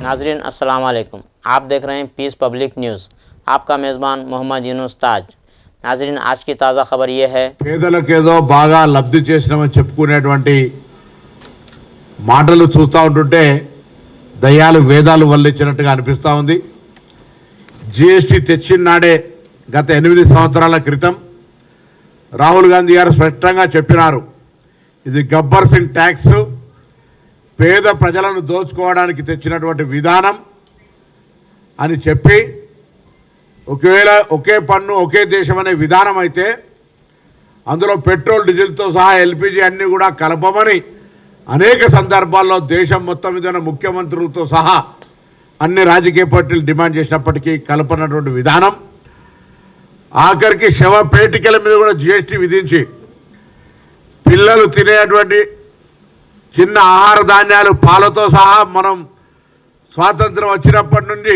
नाजरीन अस्सलाम वालेकुम। आप देख रहे हैं पीस पब्लिक न्यूज़। आपका मेज़बान मोहम्मद यूनुस ताज। नाजरीन आज की ताज़ा खबर यह है, పేదలకేదో బాగా లబ్ధి చేసినామని చెప్పుకునేటువంటి మాటలు చూస్తూ ఉంటుంటే దయ్యాలు వేదాలు వల్లించినట్టుగా అనిపిస్తూ ఉంది. జిఎస్టీ తెచ్చిన నాడే గత 8 సంవత్సరాల క్రితం రాహుల్ గాంధీ గారు స్పష్టంగా చెప్పినారు, ఇది గబ్బర్ సింగ్ ట్యాక్స్, పేద ప్రజలను దోచుకోవడానికి తెచ్చినటువంటి విధానం అని చెప్పి, ఒకవేళ ఒకే పన్ను ఒకే దేశం అనే విధానం అయితే అందులో పెట్రోల్ డీజిల్తో సహా ఎల్పిజి అన్నీ కూడా కలపమని అనేక సందర్భాల్లో దేశం మొత్తం మీద ముఖ్యమంత్రులతో సహా అన్ని రాజకీయ పార్టీలు డిమాండ్ చేసినప్పటికీ కలపనటువంటి విధానం, ఆఖరికి శవపేటికల మీద కూడా జిఎస్టీ విధించి పిల్లలు తినేటువంటి చిన్న ఆహార ధాన్యాలు పాలతో సహా మనం స్వాతంత్రం వచ్చినప్పటి నుండి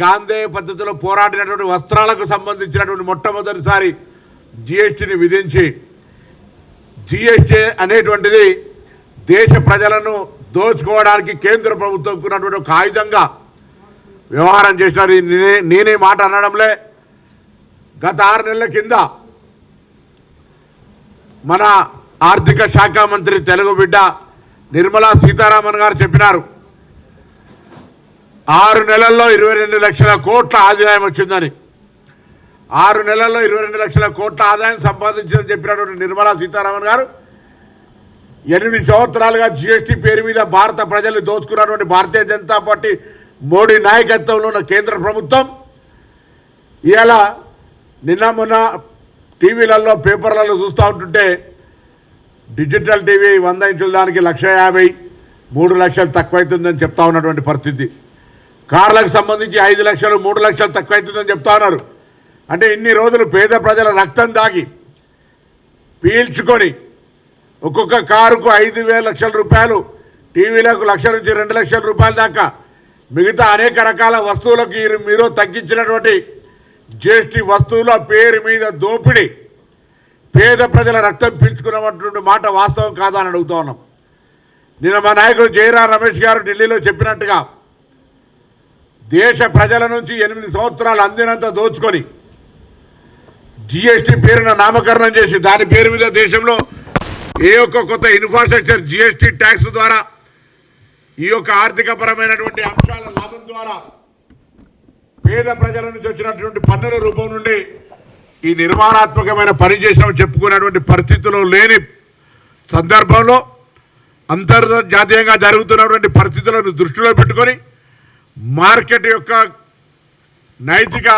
గాంధేయ పద్ధతిలో పోరాడినటువంటి వస్త్రాలకు సంబంధించినటువంటి మొట్టమొదటిసారి జిఎస్టీని విధించి, జిఎస్టీ అనేటువంటిది దేశ ప్రజలను దోచుకోవడానికి కేంద్ర ప్రభుత్వం ఉన్నటువంటి ఒక ఆయుధంగా వ్యవహారం చేసినారు. నేనే మాట అనడంలే. గత 6 నెలల కింద మన ఆర్థిక శాఖ మంత్రి తెలుగు బిడ్డ నిర్మలా సీతారామన్ గారు చెప్పినారు, 6 నెలల్లో 22 లక్షల కోట్ల ఆదాయం వచ్చిందని. 6 నెలల్లో 22 లక్షల కోట్ల ఆదాయం సంపాదించిందని చెప్పినటువంటి నిర్మలా సీతారామన్ గారు 8 సంవత్సరాలుగా జిఎస్టీ పేరు మీద భారత ప్రజల్ని దోచుకున్నటువంటి భారతీయ జనతా పార్టీ మోడీ నాయకత్వంలో ఉన్న కేంద్ర ప్రభుత్వం ఇలా నిన్న మొన్న టీవీలలో పేపర్లలో చూస్తూ ఉంటుంటే డిజిటల్ టీవీ 100 ఇంచుల దానికి 1,50,000, 3 లక్షలు తక్కువైతుందని చెప్తా ఉన్నటువంటి పరిస్థితి. కార్లకు సంబంధించి 5 లక్షలు 3 లక్షలు తక్కువైతుందని చెప్తా ఉన్నారు. అంటే ఇన్ని రోజులు పేద ప్రజల రక్తం దాగి పీల్చుకొని ఒక్కొక్క కారుకు 5,000 లక్షల రూపాయలు, టీవీలకు 1,00,000 నుంచి 2 లక్షల రూపాయల దాకా మిగతా అనేక రకాల వస్తువులకు మీరు తగ్గించినటువంటి జిఎస్టీ వస్తువుల పేరు మీద దోపిడీ, పేద ప్రజల రక్తం పీల్చుకున్నటువంటి మాట వాస్తవం కాదా అని అడుగుతా ఉన్నాం. నిన్న మా నాయకుడు జయరాం రమేష్ గారు ఢిల్లీలో చెప్పినట్టుగా దేశ ప్రజల నుంచి 8 సంవత్సరాలు అందినంత దోచుకొని జిఎస్టీ పేరున నామకరణం చేసి దాని పేరు మీద దేశంలో ఏ ఒక్క కొత్త ఇన్ఫ్రాస్ట్రక్చర్ జిఎస్టీ ట్యాక్స్ ద్వారా ఈ యొక్క ఆర్థికపరమైనటువంటి అంశాల లాభం ద్వారా పేద ప్రజల నుంచి వచ్చినటువంటి పన్నుల రూపం నుండి ఈ నిర్మాణాత్మకమైన పని చేసినామని చెప్పుకునేటువంటి పరిస్థితుల్లో లేని సందర్భంలో అంతర్జాతీయంగా జరుగుతున్నటువంటి పరిస్థితులను దృష్టిలో పెట్టుకొని మార్కెట్ యొక్క నైతిక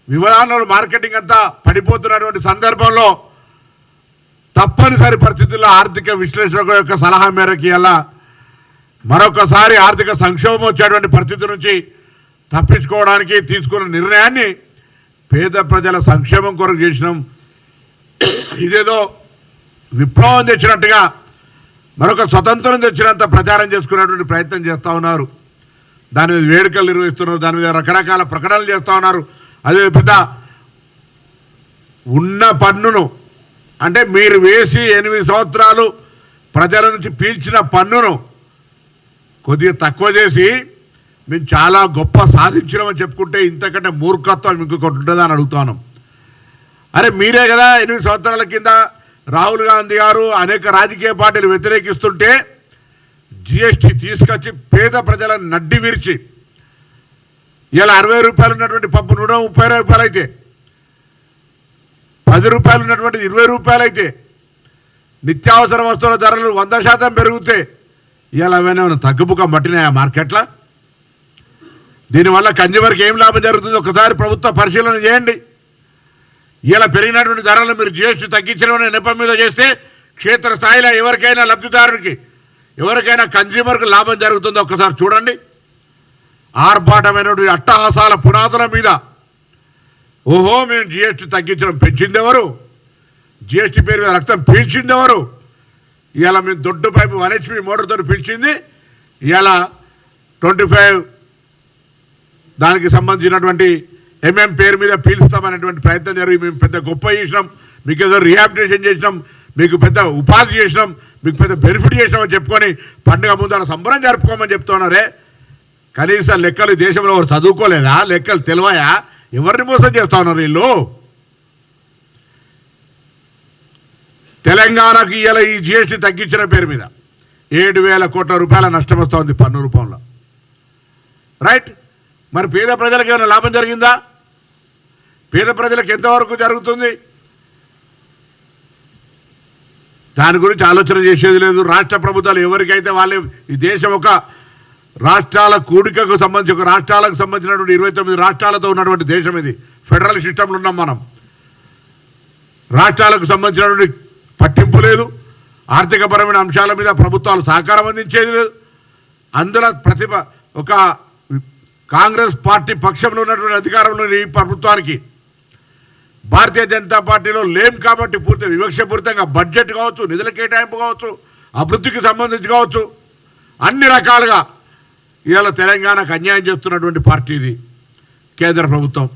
విధానాలు మార్కెటింగ్ అంతా పడిపోతున్నటువంటి సందర్భంలో తప్పనిసరి పరిస్థితుల్లో ఆర్థిక విశ్లేషకుల యొక్క సలహా మేరకు ఇలా మరొకసారి ఆర్థిక సంక్షోభం వచ్చేటువంటి పరిస్థితి నుంచి తప్పించుకోవడానికి తీసుకున్న నిర్ణయాన్ని పేద ప్రజల సంక్షేమం కొరకు చేసినాం. ఇదేదో విప్లవం తెచ్చినట్టుగా మరొక స్వతంత్రం తెచ్చినంత ప్రచారం చేసుకునేటువంటి ప్రయత్నం చేస్తూ ఉన్నారు. దాని మీద వేడుకలు నిర్వహిస్తున్నారు, దాని మీద రకరకాల ప్రకటనలు చేస్తూ ఉన్నారు. అదే పెద్ద ఉన్న పన్నును, అంటే మీరు వేసి 8 సంవత్సరాలు ప్రజల నుంచి పీల్చిన పన్నును కొద్దిగా తక్కువ చేసి మేము చాలా గొప్ప సాధించినామని చెప్పుకుంటే ఇంతకంటే మూర్ఖత్వం ఇంకొకటి ఉంటుందా అని అడుగుతాను. అరే మీరే కదా 8 సంవత్సరాల కింద రాహుల్ గాంధీ గారు అనేక రాజకీయ పార్టీలు వ్యతిరేకిస్తుంటే జిఎస్టీ తీసుకొచ్చి పేద ప్రజలను నడ్డి విరిచి ఇలా 60 రూపాయలు ఉన్నటువంటి పప్పు 130 రూపాయలు అయితే, 10 రూపాయలు ఉన్నటువంటి 20 రూపాయలు అయితే, నిత్యావసర వస్తువుల ధరలు 100% పెరిగితే ఇలా ఏమైనా తగ్గుముఖం పట్టినాయా మార్కెట్లో? దీనివల్ల కన్జ్యూమర్కి ఏం లాభం జరుగుతుందో ఒకసారి ప్రభుత్వ పరిశీలన చేయండి. ఇలా పెరిగినటువంటి ధరలు మీరు జిఎస్టీ తగ్గించడం నెపం మీద చేస్తే క్షేత్రస్థాయిలో ఎవరికైనా లబ్ధిదారునికి, ఎవరికైనా కన్జ్యూమర్కి లాభం జరుగుతుందో ఒకసారి చూడండి. ఆర్భాటమైనటువంటి అట్టహాసాల పునాదుల మీద ఓహో మేము జిఎస్టీ తగ్గించడం, పెంచింది ఎవరు? జిఎస్టీ పేరు మీద రక్తం పీల్చింది ఎవరు? ఇలా మేము దొడ్డు పైపు 1 HP మోటార్తో పీల్చింది ఇలా 25 దానికి సంబంధించినటువంటి పేరు మీద పీలుస్తామనేటువంటి ప్రయత్నం జరిగి మేము పెద్ద గొప్ప చేసినాం, మీకు ఏదో రీహాబిలిటేషన్ చేసినాం, మీకు పెద్ద ఉపాధి చేసినాం, మీకు పెద్ద బెనిఫిట్ చేసామని చెప్పుకొని పండుగ ముందు సంబరం జరుపుకోమని చెప్తున్నారే. కనీసం లెక్కలు దేశంలో ఎవరు చదువుకోలేదా? లెక్కలు తెలివాయా? ఎవరిని మోసం చేస్తా ఉన్నారు వీళ్ళు? తెలంగాణకి ఇలా ఈ జిఎస్టీ తగ్గించిన పేరు మీద 7,000 కోట్ల రూపాయల నష్టం వస్తూ ఉంది పన్ను రూపంలో. రైట్, మరి పేద ప్రజలకు ఏమైనా లాభం జరిగిందా? పేద ప్రజలకు ఎంతవరకు జరుగుతుంది? దాని గురించి ఆలోచన చేసేది లేదు. రాష్ట్ర ప్రభుత్వాలు ఎవరికైతే వాళ్ళే, ఈ దేశం ఒక రాష్ట్రాల కూడికకు సంబంధించి, ఒక రాష్ట్రాలకు సంబంధించినటువంటి 29 రాష్ట్రాలతో ఉన్నటువంటి దేశం ఇది. ఫెడరల్ సిస్టంలో ఉన్నాం మనం. రాష్ట్రాలకు సంబంధించినటువంటి పట్టింపు లేదు. ఆర్థికపరమైన అంశాల మీద ప్రభుత్వాలు సహకారం అందించేది లేదు. అందులో ఒక కాంగ్రెస్ పార్టీ పక్షంలో ఉన్నటువంటి అధికారంలో ఈ ప్రభుత్వానికి భారతీయ జనతా పార్టీలో లేం కాబట్టి పూర్తి వివక్షపూరితంగా బడ్జెట్ కావచ్చు, నిధుల కేటాయింపు కావచ్చు, అభివృద్ధికి సంబంధించి కావచ్చు, అన్ని రకాలుగా ఇవాళ తెలంగాణకు అన్యాయం చేస్తున్నటువంటి పార్టీ ఇది కేంద్ర ప్రభుత్వం.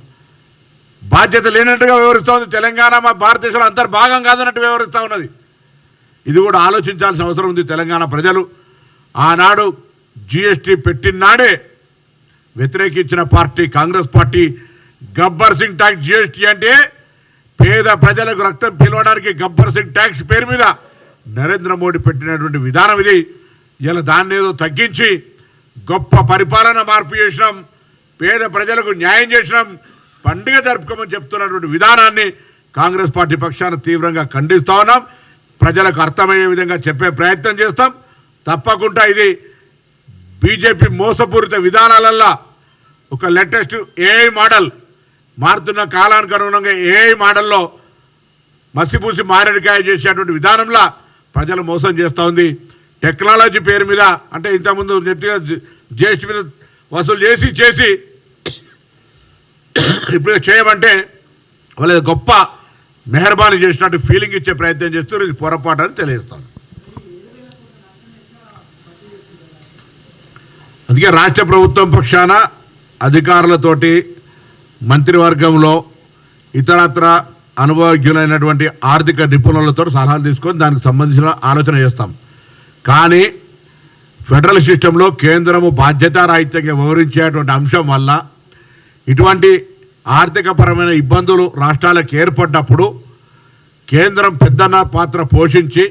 బాధ్యత లేనట్టుగా వ్యవహరిస్తోంది. తెలంగాణ మా భారతదేశంలో అంతర్భాగం కాదన్నట్టు వ్యవహరిస్తూ ఉన్నది. ఇది కూడా ఆలోచించాల్సిన అవసరం ఉంది తెలంగాణ ప్రజలు. ఆనాడు జిఎస్టీ పెట్టినాడే వ్యతిరేకించిన party Congress party. Gabbar Singh tax, GST అంటే పేద ప్రజలకు రక్తం పిలవడానికి గబ్బర్ సింగ్ ట్యాక్స్ పేరు మీద నరేంద్ర మోడీ పెట్టినటువంటి విధానం ఇది. ఇలా దాన్ని ఏదో తగ్గించి గొప్ప పరిపాలన మార్పు చేసినాం, పేద ప్రజలకు న్యాయం చేసినాం, పండుగ జరుపుకోమని చెప్తున్నటువంటి విధానాన్ని కాంగ్రెస్ పార్టీ పక్షాన తీవ్రంగా ఖండిస్తూ ఉన్నాం. ప్రజలకు అర్థమయ్యే విధంగా చెప్పే ప్రయత్నం చేస్తాం. తప్పకుండా ఇది బీజేపీ మోసపూరిత విధానాలల్లో ఒక లేటెస్ట్ ఏఐ మోడల్, మారుతున్న కాలానికి అనుగుణంగా ఏఐ మోడల్లో మసిపూసి మారేడుకాయ చేసేటువంటి విధానంలో ప్రజలు మోసం చేస్తూ ఉంది. టెక్నాలజీ పేరు మీద, అంటే ఇంతకుముందు నెట్గా జిఎస్టీ మీద వసూలు చేసి ఇప్పుడు చేయమంటే వాళ్ళ గొప్ప మెహర్బానీ చేసినట్టు ఫీలింగ్ ఇచ్చే ప్రయత్నం చేస్తారు. ఇది పొరపాటు అని తెలియజేస్తాను. అందుకే రాష్ట్ర ప్రభుత్వం పక్షాన అధికారులతోటి, మంత్రివర్గంలో ఇతరత్ర అనుభవజ్ఞులైనటువంటి ఆర్థిక నిపుణులతో సలహాలు తీసుకొని దానికి సంబంధించిన ఆలోచన చేస్తాం. కానీ ఫెడరల్ సిస్టంలో కేంద్రము బాధ్యతారాహిత్యంగా వివరించేటువంటి అంశం వల్ల ఇటువంటి ఆర్థికపరమైన ఇబ్బందులు రాష్ట్రాలకు ఏర్పడ్డప్పుడు కేంద్రం పెద్దన్న పాత్ర పోషించి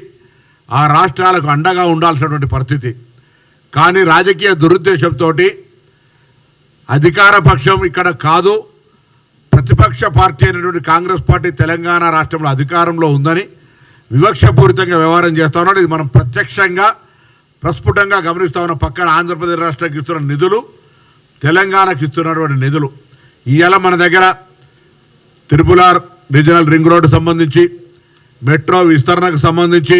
ఆ రాష్ట్రాలకు అండగా ఉండాల్సినటువంటి పరిస్థితి. కానీ రాజకీయ దురుద్దేశంతో అధికార పక్షం ఇక్కడ కాదు, ప్రతిపక్ష పార్టీ అయినటువంటి కాంగ్రెస్ పార్టీ తెలంగాణ రాష్ట్రంలో అధికారంలో ఉందని వివక్షపూరితంగా వ్యవహారం చేస్తూ ఉన్నాడు. ఇది మనం ప్రత్యక్షంగా ప్రస్ఫుటంగా గమనిస్తూ ఉన్నాం. పక్కన ఆంధ్రప్రదేశ్ రాష్ట్రానికి ఇస్తున్న నిధులు, తెలంగాణకి ఇస్తున్నటువంటి నిధులు. ఇవాళ మన దగ్గర తిరుపులార్ రీజనల్ రింగ్ రోడ్డు సంబంధించి, మెట్రో విస్తరణకు సంబంధించి,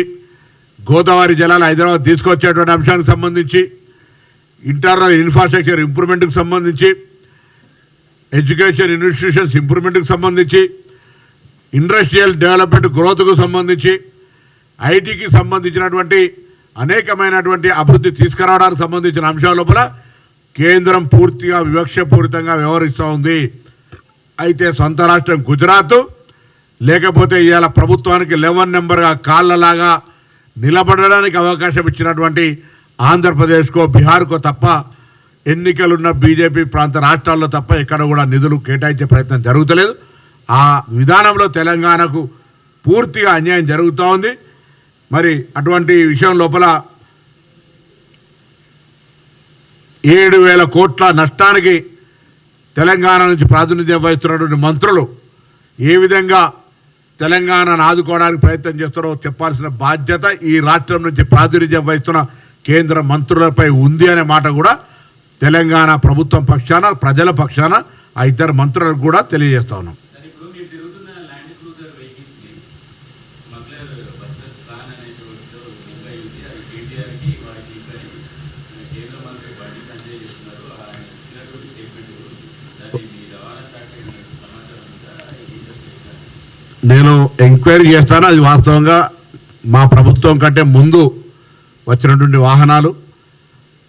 గోదావరి జలాలు హైదరాబాద్ తీసుకొచ్చేటువంటి అంశానికి సంబంధించి, ఇంటర్నల్ ఇన్ఫ్రాస్ట్రక్చర్ ఇంప్రూవ్మెంట్కి సంబంధించి, ఎడ్యుకేషన్ ఇన్స్టిట్యూషన్స్ ఇంప్రూవ్మెంట్కి సంబంధించి, ఇండస్ట్రియల్ డెవలప్మెంట్ గ్రోత్కు సంబంధించి, ఐటీకి సంబంధించినటువంటి అనేకమైనటువంటి అభివృద్ధి తీసుకురావడానికి సంబంధించిన అంశాల లోపల కేంద్రం పూర్తిగా వివక్షపూరితంగా వ్యవహరిస్తూ ఉంది. అయితే సొంత రాష్ట్రం గుజరాత్, లేకపోతే ఇవాళ ప్రభుత్వానికి 11 నెంబర్గా కాళ్ళలాగా నిలబడడానికి అవకాశం ఇచ్చినటువంటి ఆంధ్రప్రదేశ్కో బీహార్కో తప్ప, ఎన్నికలున్న బీజేపీ ప్రాంత రాష్ట్రాల్లో తప్ప ఎక్కడ కూడా నిధులు కేటాయించే ప్రయత్నం జరుగుతలేదు. ఆ విధానంలో తెలంగాణకు పూర్తిగా అన్యాయం జరుగుతూ ఉంది. మరి అటువంటి విషయం లోపల 7,000 కోట్ల నష్టానికి తెలంగాణ నుంచి ప్రాతినిధ్యం వహిస్తున్నటువంటి మంత్రులు ఏ విధంగా తెలంగాణను ఆదుకోవడానికి ప్రయత్నం చేస్తారో చెప్పాల్సిన బాధ్యత ఈ రాష్ట్రం నుంచి ప్రాతినిధ్యం వహిస్తున్న కేంద్ర మంత్రులపై ఉంది అనే మాట కూడా తెలంగాణ ప్రభుత్వం పక్షాన, ప్రజల పక్షాన ఆ ఇద్దరు మంత్రులకు కూడా తెలియజేస్తా ఉన్నాం. నేను ఎంక్వైరీ చేస్తాను. అది వాస్తవంగా మా ప్రభుత్వం కంటే ముందు వచ్చినటువంటి వాహనాలు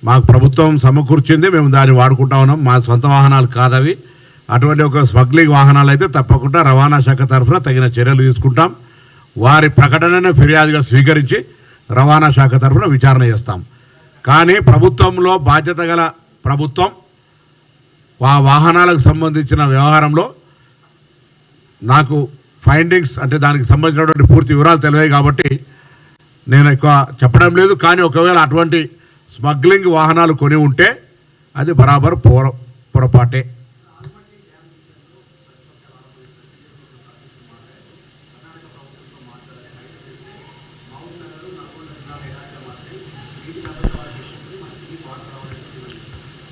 మాకు ప్రభుత్వం సమకూర్చింది, మేము దాన్ని వాడుకుంటా ఉన్నాం. మా సొంత వాహనాలు కాదవి. అటువంటి ఒక స్మగ్లింగ్ వాహనాలు అయితే తప్పకుండా రవాణా శాఖ తరఫున తగిన చర్యలు తీసుకుంటాం. వారి ప్రకటనను ఫిర్యాదుగా స్వీకరించి రవాణా శాఖ తరఫున విచారణ చేస్తాం. కానీ ప్రభుత్వంలో బాధ్యత గల ప్రభుత్వం ఆ వాహనాలకు సంబంధించిన వ్యవహారంలో నాకు ఫైండింగ్స్ అంటే దానికి సంబంధించినటువంటి పూర్తి వివరాలు తెలివాయి కాబట్టి నేను ఎక్కువ చెప్పడం లేదు. కానీ ఒకవేళ అటువంటి స్మగ్లింగ్ వాహనాలు కొని ఉంటే అది బరాబర్ పొరపాటే.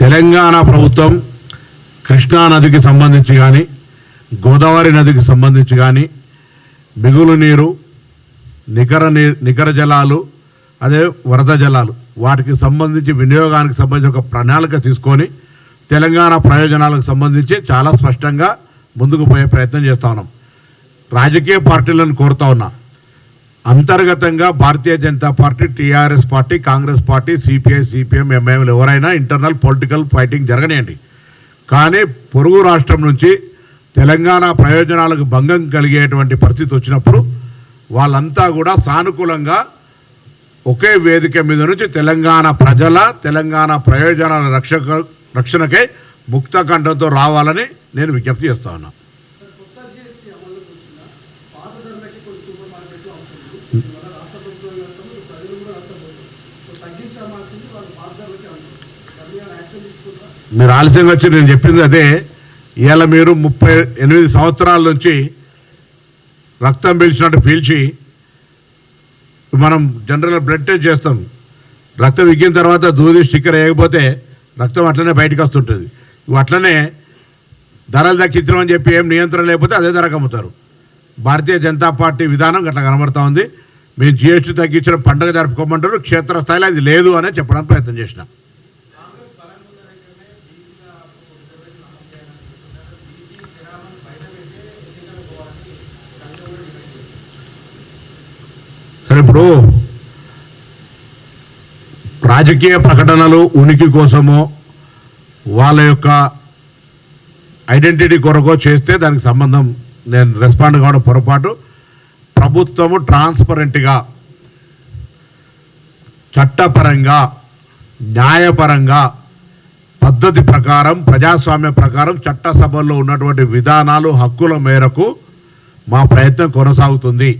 తెలంగాణ ప్రభుత్వం కృష్ణా నదికి సంబంధించి కానీ గోదావరి నదికి సంబంధించి కానీ మిగులు నీరు నికర జలాలు అదే వరద జలాలు వాటికి సంబంధించి వినియోగానికి సంబంధించి ఒక ప్రణాళిక తీసుకొని తెలంగాణ ప్రయోజనాలకు సంబంధించి చాలా స్పష్టంగా ముందుకు పోయే ప్రయత్నం చేస్తూ ఉన్నాం. రాజకీయ పార్టీలను కోరుతా ఉన్నా, అంతర్గతంగా Bharatiya Janata party, TRS party, Congress party, CPI, CPM, ఎంఐఎంలు ఎవరైనా ఇంటర్నల్ పొలిటికల్ ఫైటింగ్ జరగనియండి. కానీ పొరుగు రాష్ట్రం నుంచి తెలంగాణ ప్రయోజనాలకు భంగం కలిగేటువంటి పరిస్థితి వచ్చినప్పుడు వాళ్ళంతా కూడా సానుకూలంగా ఒకే వేదిక మీద నుంచి తెలంగాణ ప్రయోజనాల రక్షణకై ముక్త కంఠంతో రావాలని నేను విజ్ఞప్తి చేస్తా ఉన్నా. మీరు ఆలస్యంగా వచ్చి నేను చెప్పింది అదే. ఇవాళ మీరు 38 సంవత్సరాల నుంచి రక్తం పీల్చినట్టు పీల్చి మనం జనరల్ బ్లడ్ టెస్ట్ చేస్తాం. రక్తం ఎక్కిన తర్వాత దూది స్టిక్కర్ వేయకపోతే రక్తం అట్లనే బయటకు వస్తుంటుంది. అట్లనే ధరలు దక్కించమని చెప్పి ఏం నియంత్రణ లేకపోతే అదే ధరకు అమ్ముతారు. భారతీయ జనతా పార్టీ విధానం అట్లా కనబడతా ఉంది. మేము జిఎస్టీ తగ్గించడం పండుగ జరుపుకోమంటారు, క్షేత్రస్థాయిలో అది లేదు అనే చెప్పడానికి ప్రయత్నం చేసినాం. సరే, ఇప్పుడు రాజకీయ ప్రకటనలు ఉనికి కోసమో వాళ్ళ యొక్క ఐడెంటిటీ కొరకో చేస్తే దానికి సంబంధం నేను రెస్పాండ్ కావడం పొరపాటు. ప్రభుత్వము ట్రాన్స్పరెంట్గా, చట్టపరంగా, న్యాయపరంగా, పద్ధతి ప్రకారం, ప్రజాస్వామ్య ప్రకారం చట్టసభల్లో ఉన్నటువంటి విధానాలు, హక్కుల మేరకు మా ప్రయత్నం కొనసాగుతుంది.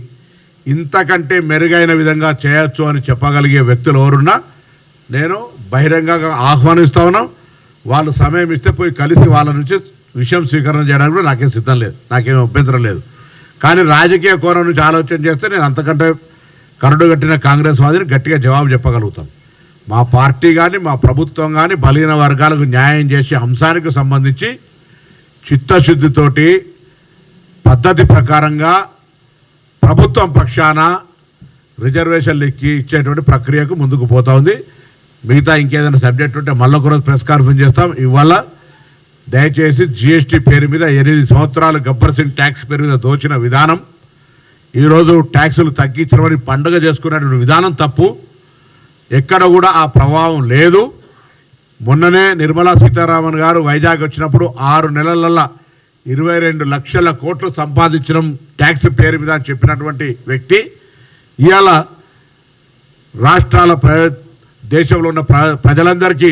ఇంతకంటే మెరుగైన విధంగా చేయొచ్చు అని చెప్పగలిగే వ్యక్తులు ఎవరున్నా నేను బహిరంగంగా ఆహ్వానిస్తా ఉన్నాం. వాళ్ళు సమయం ఇస్తే పోయి కలిసి వాళ్ళ నుంచి విషయం స్వీకరణ చేయడానికి కూడా నాకేం సిద్ధం లేదు, నాకేం అభ్యంతరం లేదు. కానీ రాజకీయ కోణం నుంచి ఆలోచన చేస్తే నేను అంతకంటే కరడు కట్టిన కాంగ్రెస్ వాదిని గట్టిగా జవాబు చెప్పగలుగుతాం. మా పార్టీ కానీ మా ప్రభుత్వం కానీ బలహీన వర్గాలకు న్యాయం చేసే అంశానికి సంబంధించి చిత్తశుద్ధితోటి పద్ధతి ప్రకారంగా ప్రభుత్వం పక్షాన రిజర్వేషన్లు ఇచ్చేటువంటి ప్రక్రియకు ముందుకు పోతా ఉంది. మిగతా ఇంకేదైనా సబ్జెక్ట్ ఉంటే మళ్ళీ ఒకరోజు ప్రెస్ కాన్ఫరెన్స్ చేస్తాం. ఇవాళ దయచేసి జిఎస్టీ పేరు మీద 8 సంవత్సరాలు గబ్బర్ సింగ్ ట్యాక్స్ పేరు మీద దోచిన విధానం, ఈరోజు ట్యాక్సులు తగ్గించడం పండుగ చేసుకునేటువంటి విధానం తప్పు. ఎక్కడ కూడా ఆ ప్రభావం లేదు. మొన్ననే నిర్మలా సీతారామన్ గారు వైజాగ్ వచ్చినప్పుడు 6 నెలలల్లో 22 లక్షల కోట్లు సంపాదించడం ట్యాక్స్ పేరు మీద చెప్పినటువంటి వ్యక్తి ఇవాళ రాష్ట్రాల దేశంలో ఉన్న ప్రజలందరికీ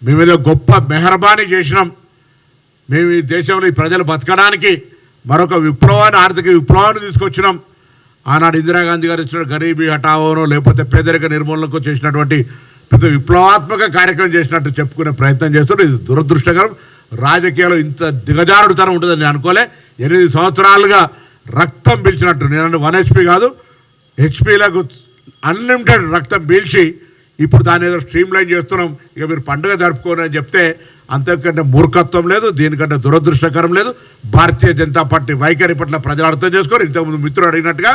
మేమేదో గొప్ప మెహర్బానీ చేసినాం, మేము ఈ దేశంలో ఈ ప్రజలు బతకడానికి మరొక విప్లవాన్ని, ఆర్థిక విప్లవాన్ని తీసుకొచ్చినాం. ఆనాడు ఇందిరాగాంధీ గారు ఇచ్చిన గరీబీ హఠావోనో లేకపోతే పేదరిక నిర్మూలనకు చేసినటువంటి పెద్ద విప్లవాత్మక కార్యక్రమం చేసినట్టు చెప్పుకునే ప్రయత్నం చేస్తున్నారు. ఇది దురదృష్టకరం. రాజకీయాల్లో ఇంత దిగజారుడుతనం ఉంటుందని నేను అనుకోలే. 8 సంవత్సరాలుగా రక్తం పీల్చినట్టు, నేను 1 HP కాదు హెచ్పీలకు అన్లిమిటెడ్ రక్తం పీల్చి ఇప్పుడు దాన్ని ఏదో స్ట్రీమ్ లైన్ చేస్తున్నాం, ఇక మీరు పండుగ జరుపుకోని అని చెప్తే అంతకంటే మూర్ఖత్వం లేదు, దీనికంటే దురదృష్టకరం లేదు. భారతీయ జనతా పార్టీ వైఖరి పట్ల ప్రజలు అర్థం చేసుకోరు. ఇంతకుముందు మిత్రుడు అడిగినట్టుగా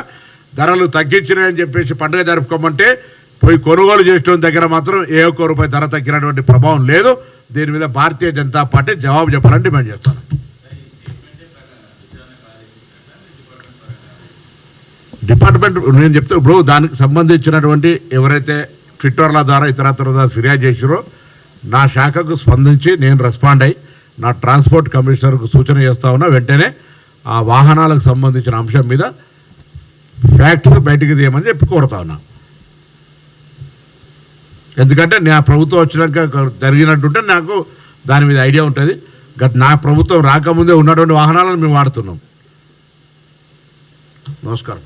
ధరలు తగ్గించినాయని చెప్పేసి పండుగ జరుపుకోమంటే పోయి కొనుగోలు చేసిన దగ్గర మాత్రం ఏ ఒక్క రూపాయి ధర తగ్గినటువంటి ప్రభావం లేదు. దీని మీద భారతీయ జనతా పార్టీ జవాబు చెప్పాలని డిమాండ్ చేస్తాను. డిపార్ట్మెంట్ నేను చెప్తే ఇప్పుడు దానికి సంబంధించినటువంటి ఎవరైతే ట్విట్టర్ల ద్వారా ఇతరత్ర ఫిర్యాదు చేసారో నా శాఖకు స్పందించి నేను రెస్పాండ్ అయ్యి నా ట్రాన్స్పోర్ట్ కమిషనర్కు సూచన చేస్తా ఉన్నా. వెంటనే ఆ వాహనాలకు సంబంధించిన అంశం మీద ఫ్యాక్ట్స్ బయటికి తీయమని చెప్పి కోరుతా ఉన్నా. ఎందుకంటే నా ప్రభుత్వం వచ్చినాక జరిగినట్టుంటే నాకు దాని మీద ఐడియా ఉంటుంది. నా ప్రభుత్వం రాకముందే ఉన్నటువంటి వాహనాలను మేము వాడుతున్నాం. నమస్కారం.